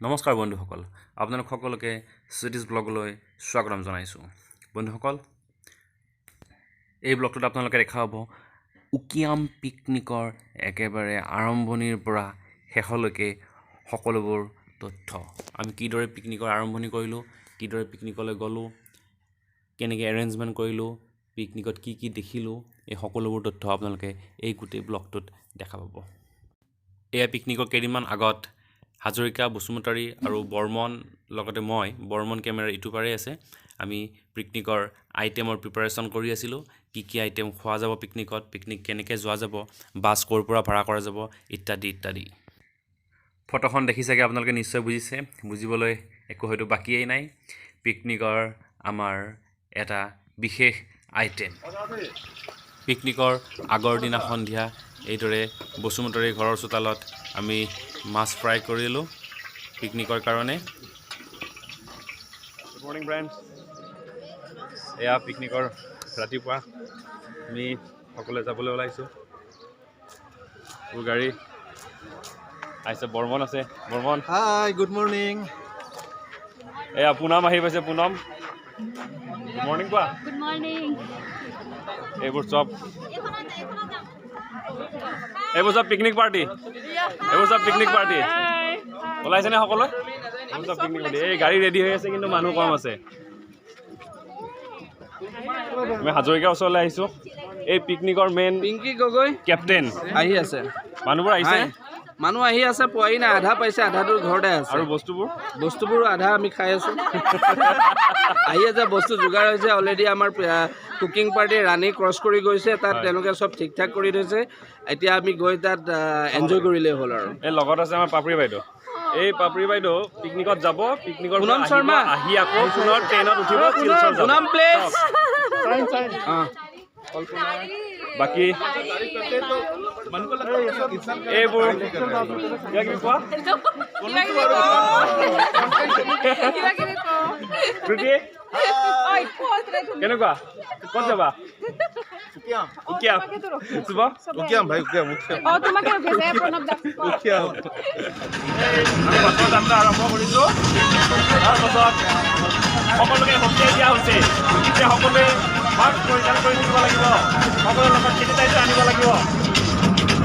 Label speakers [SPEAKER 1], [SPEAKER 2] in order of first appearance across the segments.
[SPEAKER 1] নমস্কাৰ বন্ধুসকল, আপোনালোক সকলোকে চিটিজ ব্লগলৈ স্বাগতম জনাইছোঁ। বন্ধুসকল, এই ব্লগটোত আপোনালোকে দেখা হ'ব উকিয়াম পিকনিকৰ একেবাৰে আৰম্ভণিৰ পৰা শেষলৈকে সকলোবোৰ তথ্য। আমি কিদৰে পিকনিকৰ আৰম্ভণি কৰিলোঁ, কিদৰে পিকনিকলৈ গ'লোঁ, কেনেকৈ এৰেঞ্জমেণ্ট কৰিলোঁ, পিকনিকত কি কি দেখিলোঁ, এই সকলোবোৰ তথ্য আপোনালোকে এই গোটেই ব্লগটোত দেখা পাব। এয়া পিকনিকৰ কেইদিনমান আগত হাজৰিকা, বসুমতাৰী আৰু বৰ্মন লগতে মই বৰ্মন কেমেৰাৰ ইটো পাৰে আছে। আমি পিকনিকৰ আইটেমৰ প্ৰিপাৰেশ্যন কৰি আছিলোঁ। কি আইটেম খোৱা যাব পিকনিকত, পিকনিক কেনেকৈ যোৱা যাব, বাছ ক'ৰ পৰা ভাড়া কৰা যাব ইত্যাদি ইত্যাদি। ফটোখন দেখি চাগে আপোনালোকে নিশ্চয় বুজিছে, বুজিবলৈ একো হয়তো বাকীয়েই নাই। পিকনিকৰ আমাৰ এটা বিশেষ আইটেম। পিকনিকৰ আগৰ দিনা সন্ধিয়া এইদৰে বসুমতাৰী ঘৰৰ চোতালত আমি মাছ ফ্ৰাই কৰিলোঁ পিকনিকৰ কাৰণে। Good morning friends. এয়া পিকনিকৰ ৰাতিপুৱা আমি সকলোৱে যাবলৈ ওলাইছোঁ। মোৰ গাড়ী আহিছে, বৰ্মন আছে। বৰ্মন,
[SPEAKER 2] হাই, গুড মৰ্ণিং।
[SPEAKER 1] এয়া পুনম আহি পাইছে। পুনম, গুড মৰ্ণিং কোৱা।
[SPEAKER 3] Good morning.
[SPEAKER 1] এইবোৰ চব পিকনিক পাৰ্টি, ওলাইছেনে সকলোৱে? এইবোৰ চব পিকনিক পাৰ্টি। এই গাড়ী ৰেডি হৈ আছে, কিন্তু মানুহ কম আছে। আমি হাজৰিকাৰ ওচৰলৈ আহিছোঁ। এই পিকনিকৰ মেইন
[SPEAKER 2] পিংকি গগৈ
[SPEAKER 1] কেপ্টেইন
[SPEAKER 2] আহি আছে।
[SPEAKER 1] মানুহবোৰ আহিছে,
[SPEAKER 2] মানুহ আহি আছে, পোৱাই নাই, আধা পাইছে, আধাটো ঘৰতে আছে।
[SPEAKER 1] আৰু বস্তুবোৰ
[SPEAKER 2] আধা আমি খাই আছো। আহি আছে, বস্তু যোগাৰ হৈছে অলৰেডি। আমাৰ কুকিং পাৰ্টি ৰাণী ক্ৰছ কৰি গৈছে, তাত তেওঁলোকে চব ঠিক ঠাক কৰি থৈছে। এতিয়া আমি গৈ তাত এনজয় কৰিলেই হ'ল। আৰু
[SPEAKER 1] এই লগত আছে আমাৰ পাপৰি বাইদেউ। এই পাপৰি বাইদেউ পিকনিকত যাব, পিকনিকৰ
[SPEAKER 2] পুনম শৰ্মা
[SPEAKER 1] আহি আকৌ পুনৰ ট্ৰেইনত উঠিব শিলচৰ যাব।
[SPEAKER 2] পুনম প্লেচ।
[SPEAKER 1] বাকী এইবোৰ কেনেকুৱা? ক'ত যাবা?
[SPEAKER 2] উকিয়াম ভাই, উকিয়াম।
[SPEAKER 1] আমি বাছৰ যাত্ৰা আৰম্ভ কৰিছোঁ। তাৰপাছত সকলোকে সকীয়াই দিয়া হৈছে যে সকলোৱে মাস্ক পৰিধান কৰি থাকিব লাগিব, সকলোৰে লগত চেনিটাইজাৰ আনিব লাগিব।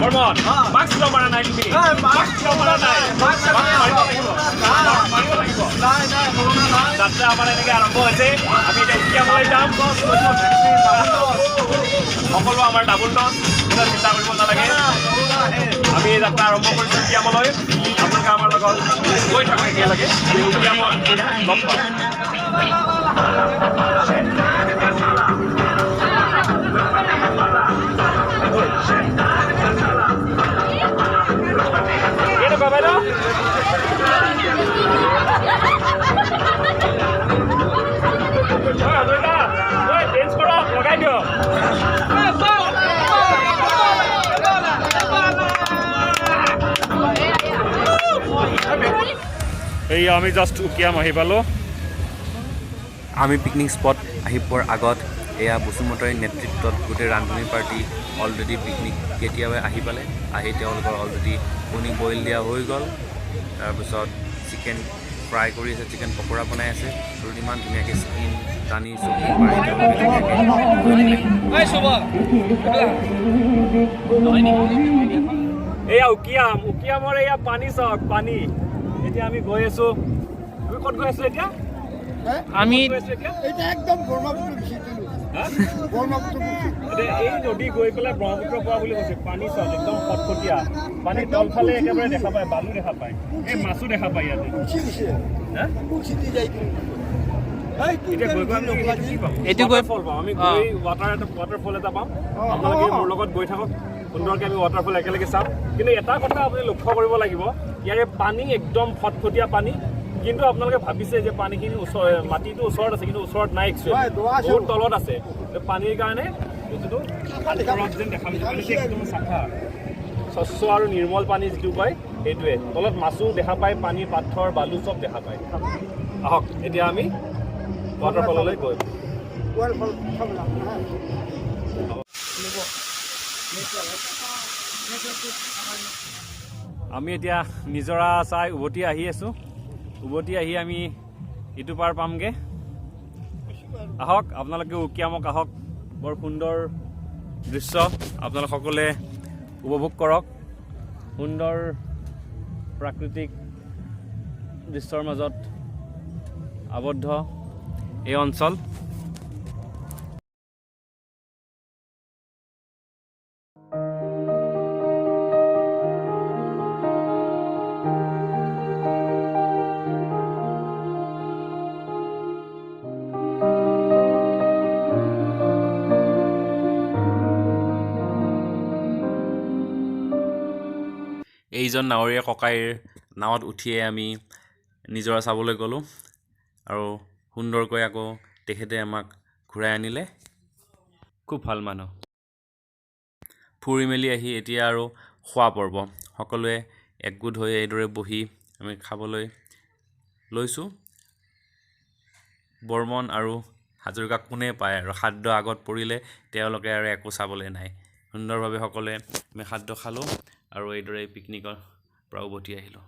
[SPEAKER 1] বৰ্মন, মাস্ক ল'ব পৰা নাই তুমি? মাস্ক ল'ব পৰা নাই, মাস্ক মাৰিব লাগিব। যাত্ৰা আমাৰ এনেকৈ আৰম্ভ হৈছে। আমি এতিয়া উকিয়ামলৈ যাম। সকলো আমাৰ ডাবুল টন, চিন্তা কৰিব নালাগে। আমি এই যাত্ৰা আৰম্ভ কৰিছোঁ উকিয়ামলৈ। আপোনালোকে আমাৰ লগত গৈ থাকক একেলগে। উকিয়ামত লগ পাম। কেনেকুৱা বাইদেউ? চেঞ্জ কৰক, লগাই দিয়ক। এই আমি জাষ্ট উকিয়াম আহি পালোঁ। আমি পিকনিক স্পট আহি পোৱাৰ আগত এয়া বসুমতাৰীৰ নেতৃত্বত গোটেই ৰান্ধনি পাৰ্টি অলৰেডি পিকনিক কেতিয়াবাই আহি পালে। আহি তেওঁলোকৰ অলৰেডি কণী বইল দিয়া হৈ গ'ল। তাৰপিছত চিকেন ফ্ৰাই কৰি আছে, চিকেন পকৰা বনাই আছে। আৰু ইমান ধুনীয়াকৈ স্কিন টানি চব্জি পাৰি এয়া উকিয়ামৰ এয়া পানী চাওক, পানী। এতিয়া আমি গৈ আছোঁ। আমি ক'ত গৈ আছোঁ এতিয়া?
[SPEAKER 2] আমি
[SPEAKER 4] একদম
[SPEAKER 1] এই নদী গৈ পেলাই ব্ৰহ্মপুত্ৰ পোৱা বুলি কৈছে। পানী চাওক, একদম ফটফটীয়া পানী। তলফালে একেবাৰে দেখা পায়, বালু দেখা পায়, এই মাছো দেখা পায় ইয়াতে।
[SPEAKER 2] এইটো গৈ
[SPEAKER 1] ফল পাম আমি, গৈ ৱাটাৰফল এটা পাম। আপোনালোকে মোৰ লগত গৈ থাকক, সুন্দৰকৈ আমি ৱাটাৰফল একেলগে চাম। কিন্তু এটা কথা আপুনি লক্ষ্য কৰিব লাগিব, ইয়াৰে পানী একদম ফটফটীয়া পানী। কিন্তু আপোনালোকে ভাবিছে যে পানীখিনি মাটিটো ওচৰত আছে, কিন্তু ওচৰত নাই, বহুত তলত আছে। পানীৰ কাৰণে বস্তুটো যেন দেখা একদম চাফা, স্বচ্ছ আৰু নিৰ্মল পানী যিটো কয় সেইটোৱে। তলত মাছো দেখা পায়, পানী, পাথৰ, বালু চব দেখা পায়। আহক এতিয়া আমি ৱাটাৰফললৈ গৈ আমি এতিয়া নিজৰা চাই উভতি আহি আছোঁ। উভতি আহি আমি ইটো পাৰ পামগৈ। আহক আপোনালোকে উকিয়ামক আহক, বৰ সুন্দৰ দৃশ্য আপোনালোক সকলোৱে উপভোগ কৰক। সুন্দৰ প্ৰাকৃতিক দৃশ্যৰ মাজত আবদ্ধ এই অঞ্চল। এইজন নাৱৰীয়া ককাইৰ নাৱত উঠিয়ে আমি নিজৰা চাবলৈ গ'লোঁ আৰু সুন্দৰকৈ আকৌ তেখেতে আমাক ঘূৰাই আনিলে। খুব ভাল মানুহ। ফুৰি মেলি আহি এতিয়া আৰু খোৱা পৰ্ব। সকলোৱে একগোট হৈ এইদৰে বহি আমি খাবলৈ লৈছোঁ। বৰ্মন আৰু হাজৰিকাক কোনে পায় আৰু খাদ্য আগত পৰিলে তেওঁলোকে আৰু একো চাবলৈ নাই। সুন্দৰভাৱে সকলোৱে আমি খাদ্য খালোঁ আৰু এইদৰে পিকনিকৰ পৰা উভতি আহিলোঁ।